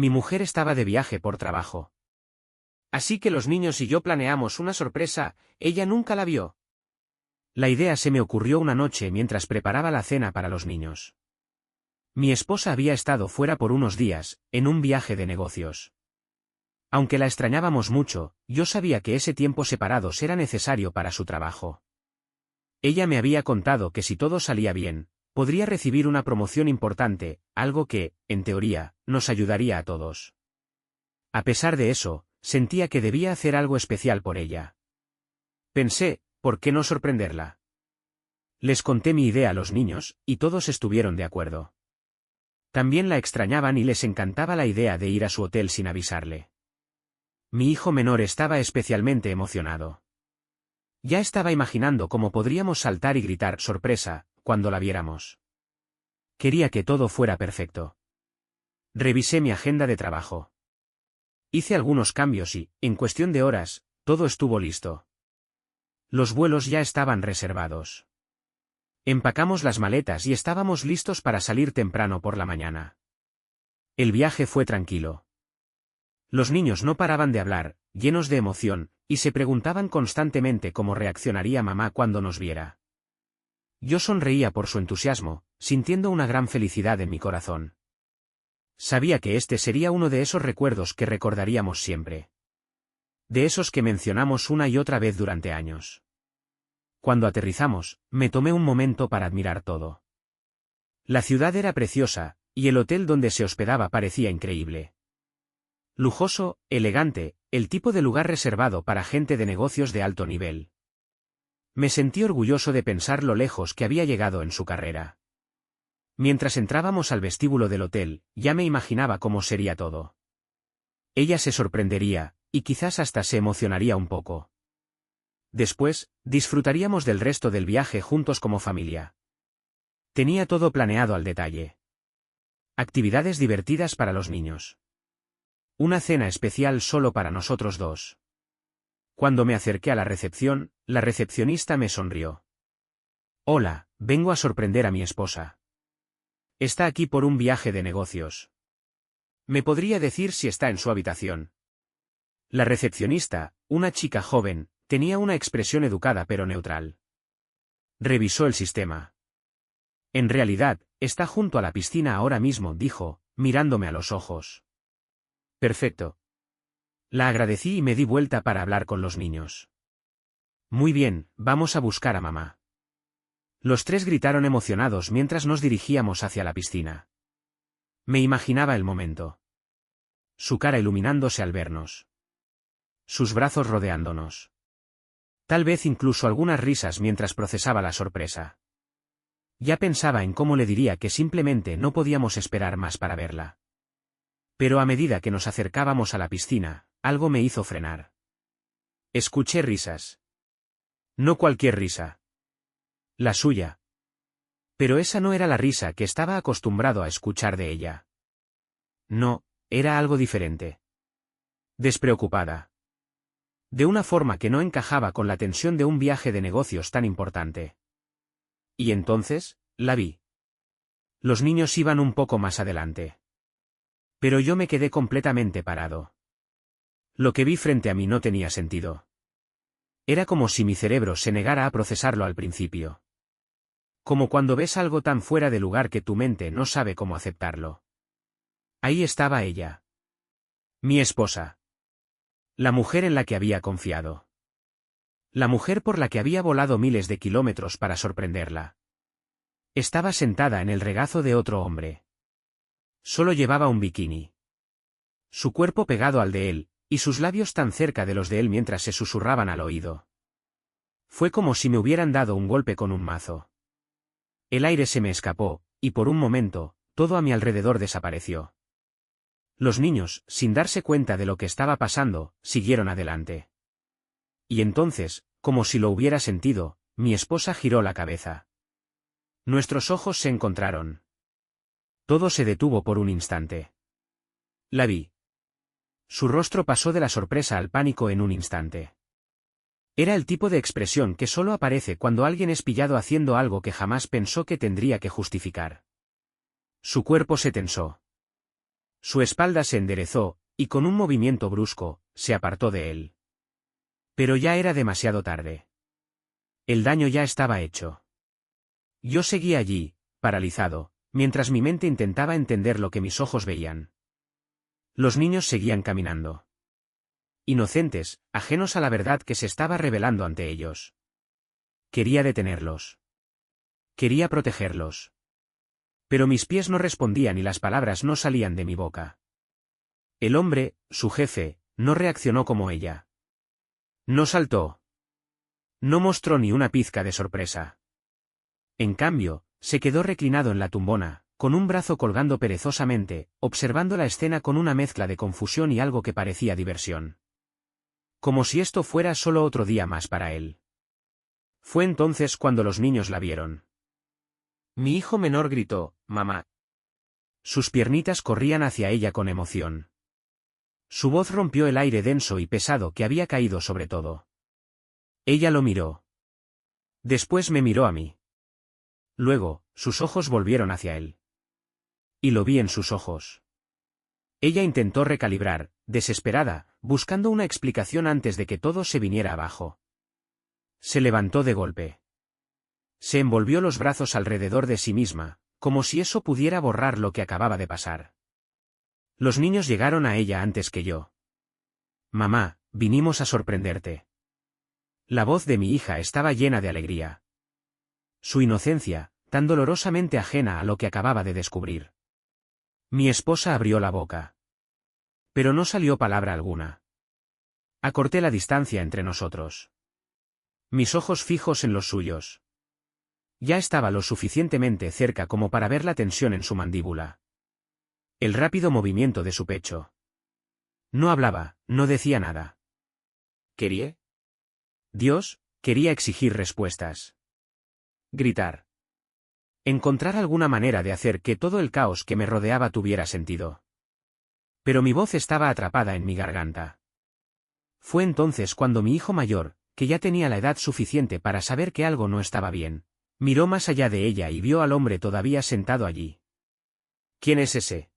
Mi mujer estaba de viaje por trabajo. Así que los niños y yo planeamos una sorpresa, ella nunca la vio. La idea se me ocurrió una noche mientras preparaba la cena para los niños. Mi esposa había estado fuera por unos días, en un viaje de negocios. Aunque la extrañábamos mucho, yo sabía que ese tiempo separados era necesario para su trabajo. Ella me había contado que si todo salía bien, podría recibir una promoción importante, algo que, en teoría, nos ayudaría a todos. A pesar de eso, sentía que debía hacer algo especial por ella. Pensé, ¿por qué no sorprenderla? Les conté mi idea a los niños, y todos estuvieron de acuerdo. También la extrañaban y les encantaba la idea de ir a su hotel sin avisarle. Mi hijo menor estaba especialmente emocionado. Ya estaba imaginando cómo podríamos saltar y gritar sorpresa cuando la viéramos. Quería que todo fuera perfecto. Revisé mi agenda de trabajo. Hice algunos cambios y, en cuestión de horas, todo estuvo listo. Los vuelos ya estaban reservados. Empacamos las maletas y estábamos listos para salir temprano por la mañana. El viaje fue tranquilo. Los niños no paraban de hablar, llenos de emoción, y se preguntaban constantemente cómo reaccionaría mamá cuando nos viera. Yo sonreía por su entusiasmo, sintiendo una gran felicidad en mi corazón. Sabía que este sería uno de esos recuerdos que recordaríamos siempre. De esos que mencionamos una y otra vez durante años. Cuando aterrizamos, me tomé un momento para admirar todo. La ciudad era preciosa, y el hotel donde se hospedaba parecía increíble. Lujoso, elegante, el tipo de lugar reservado para gente de negocios de alto nivel. Me sentí orgulloso de pensar lo lejos que había llegado en su carrera. Mientras entrábamos al vestíbulo del hotel, ya me imaginaba cómo sería todo. Ella se sorprendería, y quizás hasta se emocionaría un poco. Después, disfrutaríamos del resto del viaje juntos como familia. Tenía todo planeado al detalle. Actividades divertidas para los niños. Una cena especial solo para nosotros dos. Cuando me acerqué a la recepción, la recepcionista me sonrió. Hola, vengo a sorprender a mi esposa. Está aquí por un viaje de negocios. ¿Me podría decir si está en su habitación? La recepcionista, una chica joven, tenía una expresión educada pero neutral. Revisó el sistema. En realidad, está junto a la piscina ahora mismo, dijo, mirándome a los ojos. Perfecto. La agradecí y me di vuelta para hablar con los niños. Muy bien, vamos a buscar a mamá. Los tres gritaron emocionados mientras nos dirigíamos hacia la piscina. Me imaginaba el momento. Su cara iluminándose al vernos. Sus brazos rodeándonos. Tal vez incluso algunas risas mientras procesaba la sorpresa. Ya pensaba en cómo le diría que simplemente no podíamos esperar más para verla. Pero a medida que nos acercábamos a la piscina, algo me hizo frenar. Escuché risas. No cualquier risa. La suya. Pero esa no era la risa que estaba acostumbrado a escuchar de ella. No, era algo diferente. Despreocupada. De una forma que no encajaba con la tensión de un viaje de negocios tan importante. Y entonces, la vi. Los niños iban un poco más adelante. Pero yo me quedé completamente parado. Lo que vi frente a mí no tenía sentido. Era como si mi cerebro se negara a procesarlo al principio. Como cuando ves algo tan fuera de lugar que tu mente no sabe cómo aceptarlo. Ahí estaba ella. Mi esposa. La mujer en la que había confiado. La mujer por la que había volado miles de kilómetros para sorprenderla. Estaba sentada en el regazo de otro hombre. Solo llevaba un bikini. Su cuerpo pegado al de él, y sus labios tan cerca de los de él mientras se susurraban al oído. Fue como si me hubieran dado un golpe con un mazo. El aire se me escapó, y por un momento, todo a mi alrededor desapareció. Los niños, sin darse cuenta de lo que estaba pasando, siguieron adelante. Y entonces, como si lo hubiera sentido, mi esposa giró la cabeza. Nuestros ojos se encontraron. Todo se detuvo por un instante. La vi. Su rostro pasó de la sorpresa al pánico en un instante. Era el tipo de expresión que solo aparece cuando alguien es pillado haciendo algo que jamás pensó que tendría que justificar. Su cuerpo se tensó. Su espalda se enderezó, y con un movimiento brusco, se apartó de él. Pero ya era demasiado tarde. El daño ya estaba hecho. Yo seguía allí, paralizado, mientras mi mente intentaba entender lo que mis ojos veían. Los niños seguían caminando. Inocentes, ajenos a la verdad que se estaba revelando ante ellos. Quería detenerlos. Quería protegerlos. Pero mis pies no respondían y las palabras no salían de mi boca. El hombre, su jefe, no reaccionó como ella. No saltó. No mostró ni una pizca de sorpresa. En cambio, se quedó reclinado en la tumbona, con un brazo colgando perezosamente, observando la escena con una mezcla de confusión y algo que parecía diversión. Como si esto fuera solo otro día más para él. Fue entonces cuando los niños la vieron. Mi hijo menor gritó, «¡Mamá!». Sus piernitas corrían hacia ella con emoción. Su voz rompió el aire denso y pesado que había caído sobre todo. Ella lo miró. Después me miró a mí. Luego, sus ojos volvieron hacia él. Y lo vi en sus ojos. Ella intentó recalibrar, desesperada, buscando una explicación antes de que todo se viniera abajo. Se levantó de golpe. Se envolvió los brazos alrededor de sí misma, como si eso pudiera borrar lo que acababa de pasar. Los niños llegaron a ella antes que yo. «Mamá, vinimos a sorprenderte». La voz de mi hija estaba llena de alegría. Su inocencia, tan dolorosamente ajena a lo que acababa de descubrir. Mi esposa abrió la boca. Pero no salió palabra alguna. Acorté la distancia entre nosotros. Mis ojos fijos en los suyos. Ya estaba lo suficientemente cerca como para ver la tensión en su mandíbula. El rápido movimiento de su pecho. No hablaba, no decía nada. ¿Quería? Dios, quería exigir respuestas. Gritar. Encontrar alguna manera de hacer que todo el caos que me rodeaba tuviera sentido. Pero mi voz estaba atrapada en mi garganta. Fue entonces cuando mi hijo mayor, que ya tenía la edad suficiente para saber que algo no estaba bien, miró más allá de ella y vio al hombre todavía sentado allí. ¿Quién es ese?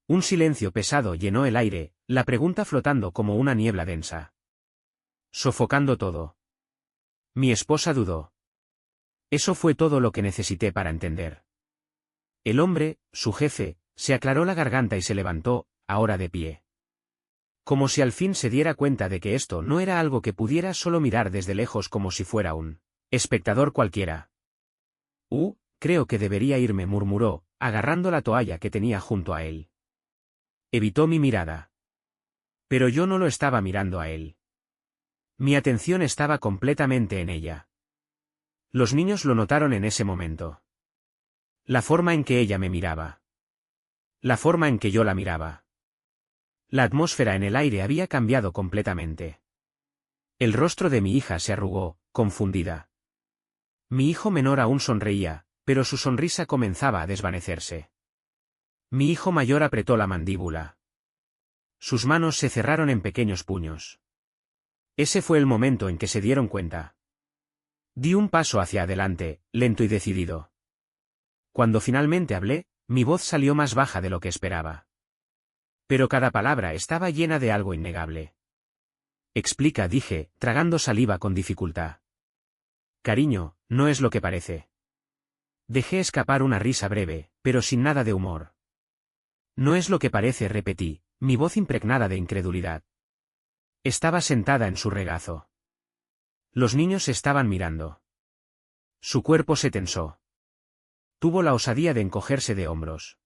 Un silencio pesado llenó el aire, la pregunta flotando como una niebla densa. Sofocando todo. Mi esposa dudó. Eso fue todo lo que necesité para entender. El hombre, su jefe, se aclaró la garganta y se levantó, ahora de pie. Como si al fin se diera cuenta de que esto no era algo que pudiera solo mirar desde lejos como si fuera un espectador cualquiera. Creo que debería irme, murmuró, agarrando la toalla que tenía junto a él. Evitó mi mirada. Pero yo no lo estaba mirando a él. Mi atención estaba completamente en ella. Los niños lo notaron en ese momento. La forma en que ella me miraba. La forma en que yo la miraba. La atmósfera en el aire había cambiado completamente. El rostro de mi hija se arrugó, confundida. Mi hijo menor aún sonreía, pero su sonrisa comenzaba a desvanecerse. Mi hijo mayor apretó la mandíbula. Sus manos se cerraron en pequeños puños. Ese fue el momento en que se dieron cuenta. Di un paso hacia adelante, lento y decidido. Cuando finalmente hablé, mi voz salió más baja de lo que esperaba. Pero cada palabra estaba llena de algo innegable. Explica, dije, tragando saliva con dificultad. Cariño, no es lo que parece. Dejé escapar una risa breve, pero sin nada de humor. No es lo que parece, repetí, mi voz impregnada de incredulidad. Estaba sentada en su regazo. Los niños estaban mirando. Su cuerpo se tensó. Tuvo la osadía de encogerse de hombros.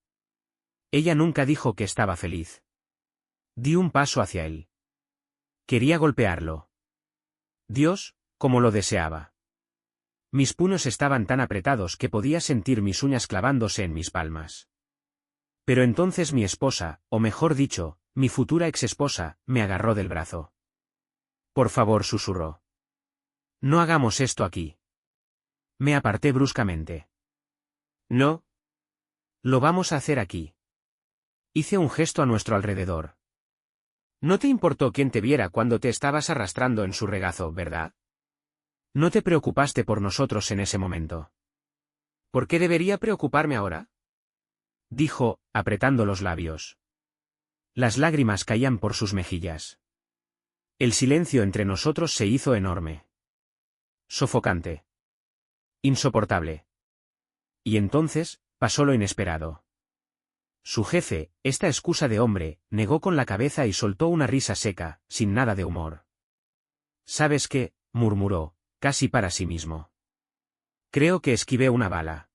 Ella nunca dijo que estaba feliz. Di un paso hacia él. Quería golpearlo. Dios, como lo deseaba. Mis puños estaban tan apretados que podía sentir mis uñas clavándose en mis palmas. Pero entonces mi esposa, o mejor dicho, mi futura exesposa, me agarró del brazo. Por favor, susurró. No hagamos esto aquí. Me aparté bruscamente. No. Lo vamos a hacer aquí. Hice un gesto a nuestro alrededor. No te importó quién te viera cuando te estabas arrastrando en su regazo, ¿verdad? No te preocupaste por nosotros en ese momento. ¿Por qué debería preocuparme ahora? Dijo, apretando los labios. Las lágrimas caían por sus mejillas. El silencio entre nosotros se hizo enorme. Sofocante. Insoportable. Y entonces, pasó lo inesperado. Su jefe, esta excusa de hombre, negó con la cabeza y soltó una risa seca, sin nada de humor. ¿Sabes qué?, murmuró, casi para sí mismo. Creo que esquivé una bala.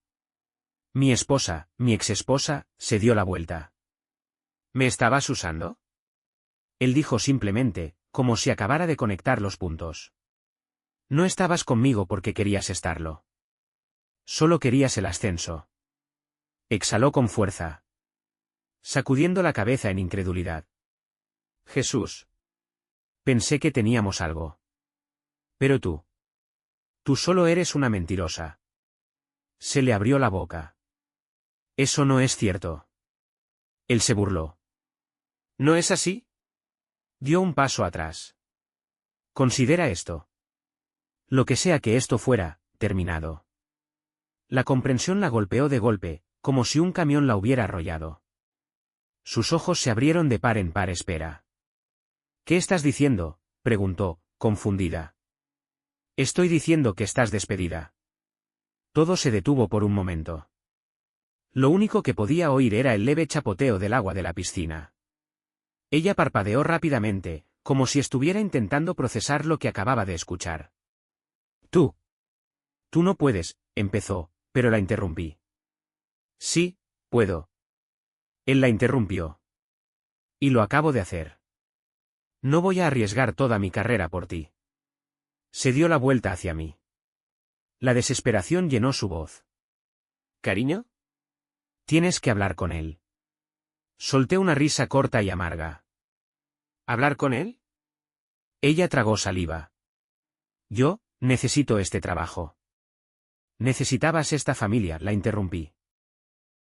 Mi esposa, mi exesposa, se dio la vuelta. ¿Me estabas usando? Él dijo simplemente, como si acabara de conectar los puntos. No estabas conmigo porque querías estarlo. Solo querías el ascenso. Exhaló con fuerza, sacudiendo la cabeza en incredulidad. Jesús. Pensé que teníamos algo. Pero tú solo eres una mentirosa. Se le abrió la boca. Eso no es cierto. Él se burló. ¿No es así? Dio un paso atrás. Considera esto. Lo que sea que esto fuera, terminado. La comprensión la golpeó de golpe, como si un camión la hubiera arrollado. Sus ojos se abrieron de par en par. Espera. ¿Qué estás diciendo?, preguntó, confundida. Estoy diciendo que estás despedida. Todo se detuvo por un momento. Lo único que podía oír era el leve chapoteo del agua de la piscina. Ella parpadeó rápidamente, como si estuviera intentando procesar lo que acababa de escuchar. Tú no puedes, empezó, pero la interrumpí. Sí, puedo. Él la interrumpió. Y lo acabo de hacer. No voy a arriesgar toda mi carrera por ti. Se dio la vuelta hacia mí. La desesperación llenó su voz. ¿Cariño? Tienes que hablar con él. Solté una risa corta y amarga. ¿Hablar con él? Ella tragó saliva. Yo necesito este trabajo. Necesitabas esta familia, la interrumpí.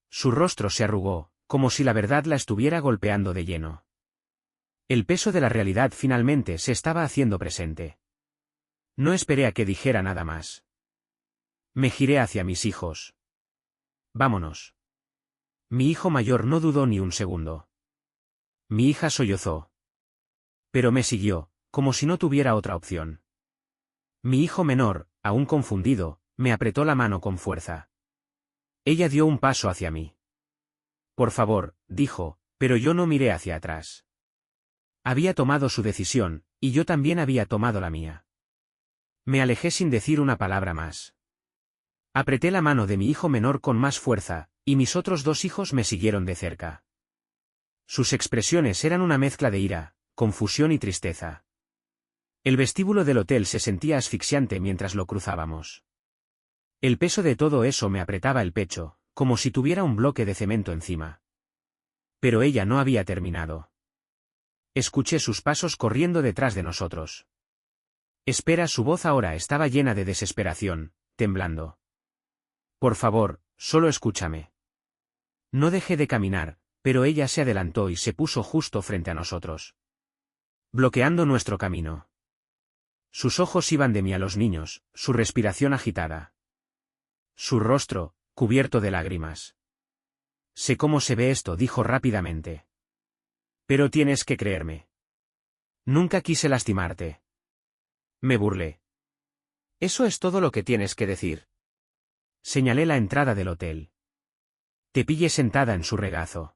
Su rostro se arrugó, como si la verdad la estuviera golpeando de lleno. El peso de la realidad finalmente se estaba haciendo presente. No esperé a que dijera nada más. Me giré hacia mis hijos. Vámonos. Mi hijo mayor no dudó ni un segundo. Mi hija sollozó. Pero me siguió, como si no tuviera otra opción. Mi hijo menor, aún confundido, me apretó la mano con fuerza. Ella dio un paso hacia mí. Por favor, dijo, pero yo no miré hacia atrás. Había tomado su decisión, y yo también había tomado la mía. Me alejé sin decir una palabra más. Apreté la mano de mi hijo menor con más fuerza, y mis otros dos hijos me siguieron de cerca. Sus expresiones eran una mezcla de ira, confusión y tristeza. El vestíbulo del hotel se sentía asfixiante mientras lo cruzábamos. El peso de todo eso me apretaba el pecho, como si tuviera un bloque de cemento encima. Pero ella no había terminado. Escuché sus pasos corriendo detrás de nosotros. Espera, su voz ahora estaba llena de desesperación, temblando. Por favor, solo escúchame. No dejé de caminar, pero ella se adelantó y se puso justo frente a nosotros, bloqueando nuestro camino. Sus ojos iban de mí a los niños, su respiración agitada. Su rostro, cubierto de lágrimas. Sé cómo se ve esto, dijo rápidamente. Pero tienes que creerme. Nunca quise lastimarte. Me burlé. Eso es todo lo que tienes que decir. Señalé la entrada del hotel. Te pillé sentada en su regazo.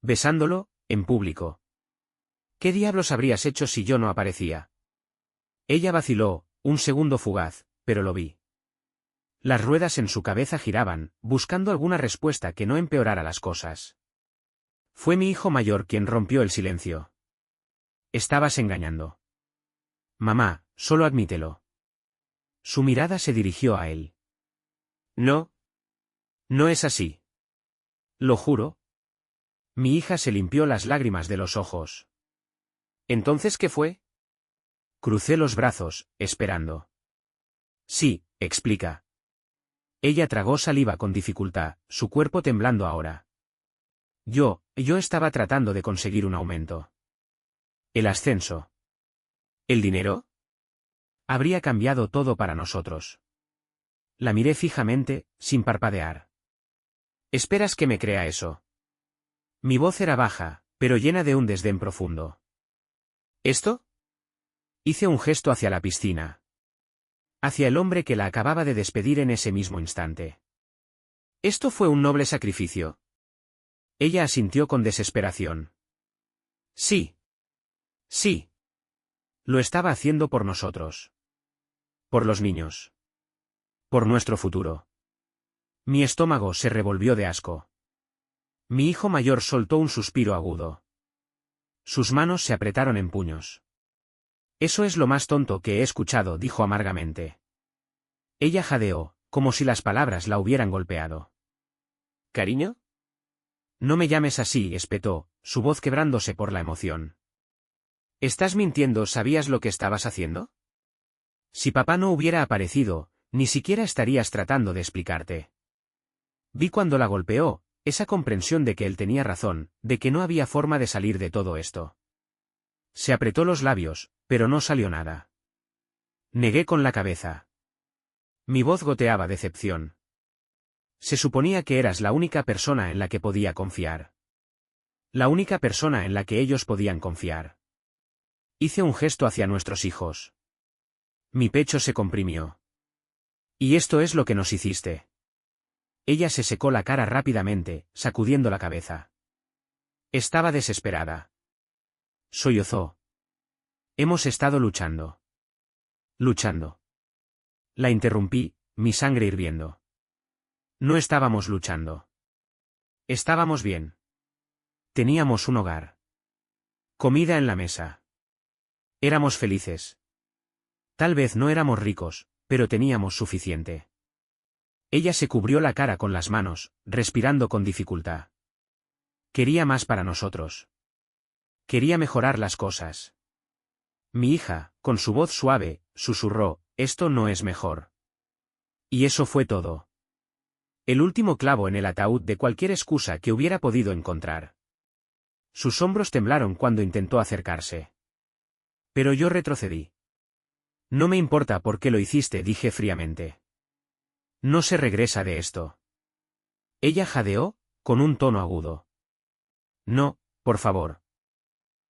Besándolo, en público. ¿Qué diablos habrías hecho si yo no aparecía? Ella vaciló, un segundo fugaz, pero lo vi. Las ruedas en su cabeza giraban, buscando alguna respuesta que no empeorara las cosas. Fue mi hijo mayor quien rompió el silencio. Estabas engañando. Mamá, solo admítelo. Su mirada se dirigió a él. No. No es así. Lo juro. Mi hija se limpió las lágrimas de los ojos. ¿Entonces qué fue? Crucé los brazos, esperando. Sí, explica. Ella tragó saliva con dificultad, su cuerpo temblando ahora. Yo estaba tratando de conseguir un aumento. El ascenso. ¿El dinero? Habría cambiado todo para nosotros. La miré fijamente, sin parpadear. ¿Esperas que me crea eso? Mi voz era baja, pero llena de un desdén profundo. ¿Esto? Hice un gesto hacia la piscina. Hacia el hombre que la acababa de despedir en ese mismo instante. Esto fue un noble sacrificio. Ella asintió con desesperación. Sí. Sí. Lo estaba haciendo por nosotros. Por los niños. Por nuestro futuro. Mi estómago se revolvió de asco. Mi hijo mayor soltó un suspiro agudo. Sus manos se apretaron en puños. Eso es lo más tonto que he escuchado, dijo amargamente. Ella jadeó, como si las palabras la hubieran golpeado. ¿Cariño? No me llames así, espetó, su voz quebrándose por la emoción. ¿Estás mintiendo? ¿Sabías lo que estabas haciendo? Si papá no hubiera aparecido, ni siquiera estarías tratando de explicarte. Vi cuando la golpeó, esa comprensión de que él tenía razón, de que no había forma de salir de todo esto. Se apretó los labios, pero no salió nada. Negué con la cabeza. Mi voz goteaba decepción. Se suponía que eras la única persona en la que podía confiar. La única persona en la que ellos podían confiar. Hice un gesto hacia nuestros hijos. Mi pecho se comprimió. Y esto es lo que nos hiciste. Ella se secó la cara rápidamente, sacudiendo la cabeza. Estaba desesperada. Sollozó. Hemos estado luchando. Luchando. La interrumpí, mi sangre hirviendo. No estábamos luchando. Estábamos bien. Teníamos un hogar. Comida en la mesa. Éramos felices. Tal vez no éramos ricos, pero teníamos suficiente. Ella se cubrió la cara con las manos, respirando con dificultad. Quería más para nosotros. Quería mejorar las cosas. Mi hija, con su voz suave, susurró, esto no es mejor. Y eso fue todo. El último clavo en el ataúd de cualquier excusa que hubiera podido encontrar. Sus hombros temblaron cuando intentó acercarse. Pero yo retrocedí. No me importa por qué lo hiciste, dije fríamente. No se regresa de esto. Ella jadeó, con un tono agudo. No, por favor.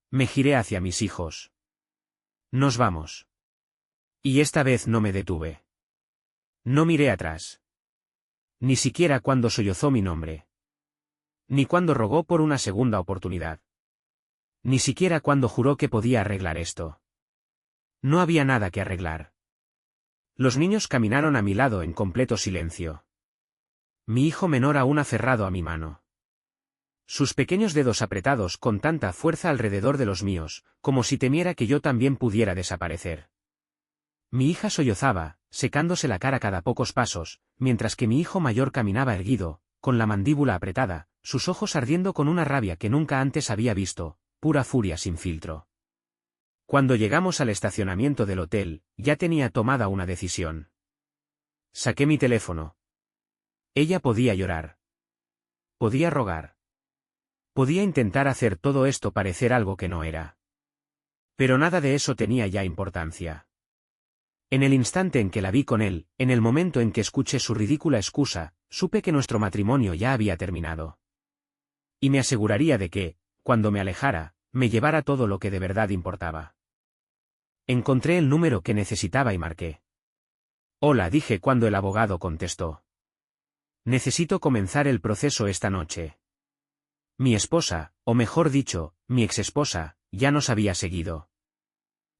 Me giré hacia mis hijos. Nos vamos. Y esta vez no me detuve. No miré atrás. Ni siquiera cuando sollozó mi nombre. Ni cuando rogó por una segunda oportunidad. Ni siquiera cuando juró que podía arreglar esto. No había nada que arreglar. Los niños caminaron a mi lado en completo silencio. Mi hijo menor aún aferrado a mi mano. Sus pequeños dedos apretados con tanta fuerza alrededor de los míos, como si temiera que yo también pudiera desaparecer. Mi hija sollozaba, secándose la cara cada pocos pasos, mientras que mi hijo mayor caminaba erguido, con la mandíbula apretada, sus ojos ardiendo con una rabia que nunca antes había visto, pura furia sin filtro. Cuando llegamos al estacionamiento del hotel, ya tenía tomada una decisión. Saqué mi teléfono. Ella podía llorar. Podía rogar. Podía intentar hacer todo esto parecer algo que no era. Pero nada de eso tenía ya importancia. En el instante en que la vi con él, en el momento en que escuché su ridícula excusa, supe que nuestro matrimonio ya había terminado. Y me aseguraría de que, cuando me alejara, me llevara todo lo que de verdad importaba. Encontré el número que necesitaba y marqué. Hola, dije cuando el abogado contestó. Necesito comenzar el proceso esta noche. Mi esposa, o mejor dicho, mi exesposa, ya nos había seguido.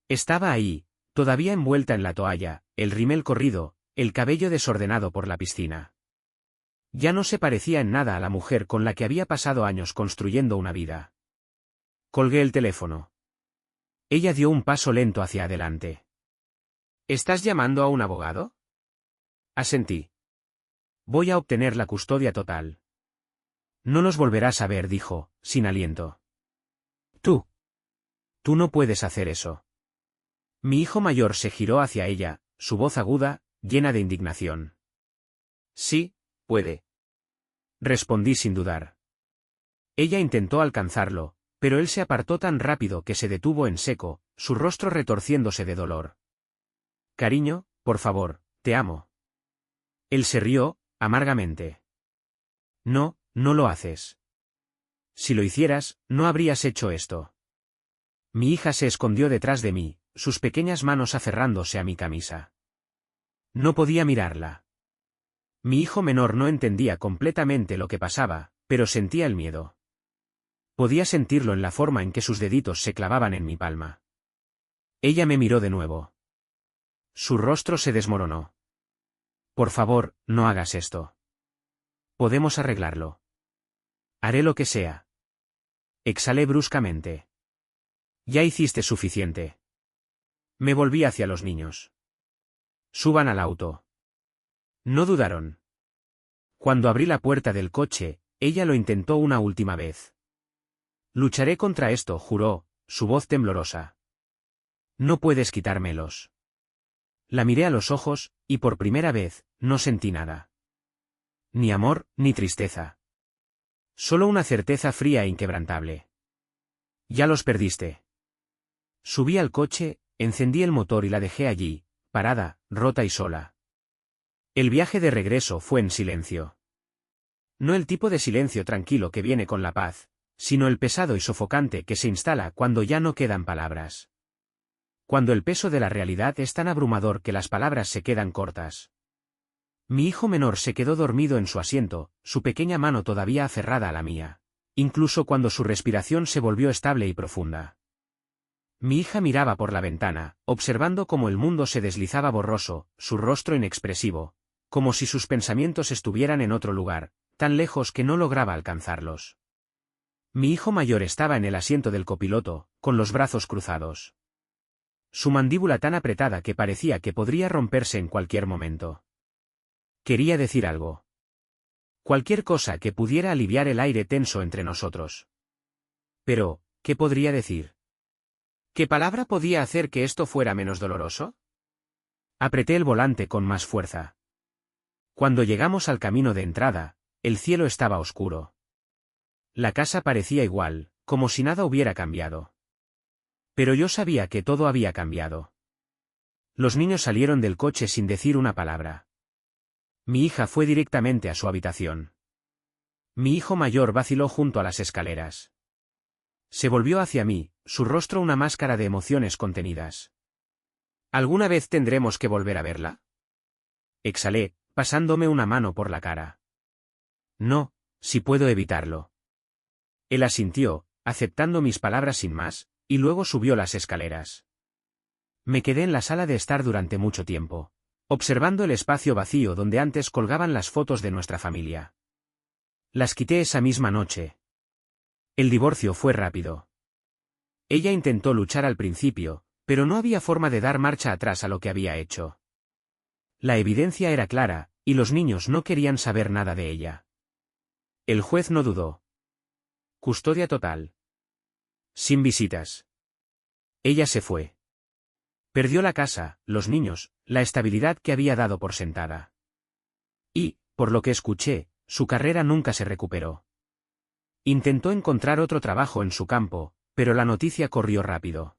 Estaba ahí, todavía envuelta en la toalla, el rímel corrido, el cabello desordenado por la piscina. Ya no se parecía en nada a la mujer con la que había pasado años construyendo una vida. Colgué el teléfono. Ella dio un paso lento hacia adelante. ¿Estás llamando a un abogado? Asentí. Voy a obtener la custodia total. No nos volverás a ver, dijo, sin aliento. Tú. Tú no puedes hacer eso. Mi hijo mayor se giró hacia ella, su voz aguda, llena de indignación. Sí, puede. Respondí sin dudar. Ella intentó alcanzarlo, pero él se apartó tan rápido que se detuvo en seco, su rostro retorciéndose de dolor. Cariño, por favor, te amo. Él se rió, amargamente. No, no lo haces. Si lo hicieras, no habrías hecho esto. Mi hija se escondió detrás de mí, sus pequeñas manos aferrándose a mi camisa. No podía mirarla. Mi hijo menor no entendía completamente lo que pasaba, pero sentía el miedo. Podía sentirlo en la forma en que sus deditos se clavaban en mi palma. Ella me miró de nuevo. Su rostro se desmoronó. Por favor, no hagas esto. Podemos arreglarlo. Haré lo que sea. Exhalé bruscamente. Ya hiciste suficiente. Me volví hacia los niños. Suban al auto. No dudaron. Cuando abrí la puerta del coche, ella lo intentó una última vez. Lucharé contra esto, juró, su voz temblorosa. No puedes quitármelos. La miré a los ojos, y por primera vez, no sentí nada. Ni amor, ni tristeza. Solo una certeza fría e inquebrantable. Ya los perdiste. Subí al coche, encendí el motor y la dejé allí, parada, rota y sola. El viaje de regreso fue en silencio. No el tipo de silencio tranquilo que viene con la paz, sino el pesado y sofocante que se instala cuando ya no quedan palabras. Cuando el peso de la realidad es tan abrumador que las palabras se quedan cortas. Mi hijo menor se quedó dormido en su asiento, su pequeña mano todavía aferrada a la mía, incluso cuando su respiración se volvió estable y profunda. Mi hija miraba por la ventana, observando cómo el mundo se deslizaba borroso, su rostro inexpresivo, como si sus pensamientos estuvieran en otro lugar, tan lejos que no lograba alcanzarlos. Mi hijo mayor estaba en el asiento del copiloto, con los brazos cruzados. Su mandíbula tan apretada que parecía que podría romperse en cualquier momento. Quería decir algo. Cualquier cosa que pudiera aliviar el aire tenso entre nosotros. Pero, ¿qué podría decir? ¿Qué palabra podía hacer que esto fuera menos doloroso? Apreté el volante con más fuerza. Cuando llegamos al camino de entrada, el cielo estaba oscuro. La casa parecía igual, como si nada hubiera cambiado. Pero yo sabía que todo había cambiado. Los niños salieron del coche sin decir una palabra. Mi hija fue directamente a su habitación. Mi hijo mayor vaciló junto a las escaleras. Se volvió hacia mí, su rostro una máscara de emociones contenidas. ¿Alguna vez tendremos que volver a verla? Exhalé, pasándome una mano por la cara. No, si puedo evitarlo. Él asintió, aceptando mis palabras sin más, y luego subió las escaleras. Me quedé en la sala de estar durante mucho tiempo, observando el espacio vacío donde antes colgaban las fotos de nuestra familia. Las quité esa misma noche. El divorcio fue rápido. Ella intentó luchar al principio, pero no había forma de dar marcha atrás a lo que había hecho. La evidencia era clara, y los niños no querían saber nada de ella. El juez no dudó. Custodia total. Sin visitas. Ella se fue. Perdió la casa, los niños, la estabilidad que había dado por sentada. Y, por lo que escuché, su carrera nunca se recuperó. Intentó encontrar otro trabajo en su campo, pero la noticia corrió rápido.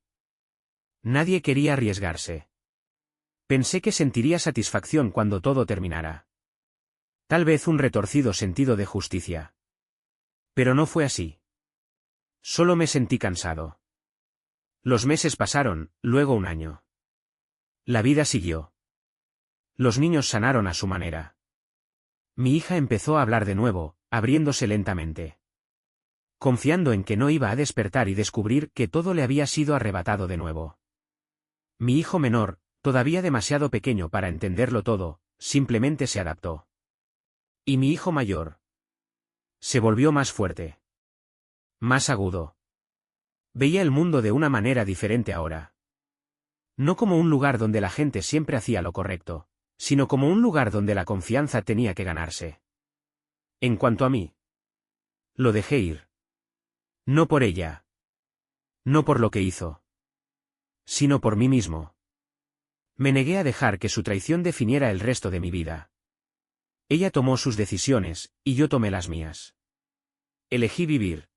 Nadie quería arriesgarse. Pensé que sentiría satisfacción cuando todo terminara. Tal vez un retorcido sentido de justicia. Pero no fue así. Solo me sentí cansado. Los meses pasaron, luego un año. La vida siguió. Los niños sanaron a su manera. Mi hija empezó a hablar de nuevo, abriéndose lentamente. Confiando en que no iba a despertar y descubrir que todo le había sido arrebatado de nuevo. Mi hijo menor, todavía demasiado pequeño para entenderlo todo, simplemente se adaptó. Y mi hijo mayor se volvió más fuerte. Más agudo. Veía el mundo de una manera diferente ahora. No como un lugar donde la gente siempre hacía lo correcto, sino como un lugar donde la confianza tenía que ganarse. En cuanto a mí, lo dejé ir. No por ella. No por lo que hizo. Sino por mí mismo. Me negué a dejar que su traición definiera el resto de mi vida. Ella tomó sus decisiones, y yo tomé las mías. Elegí vivir.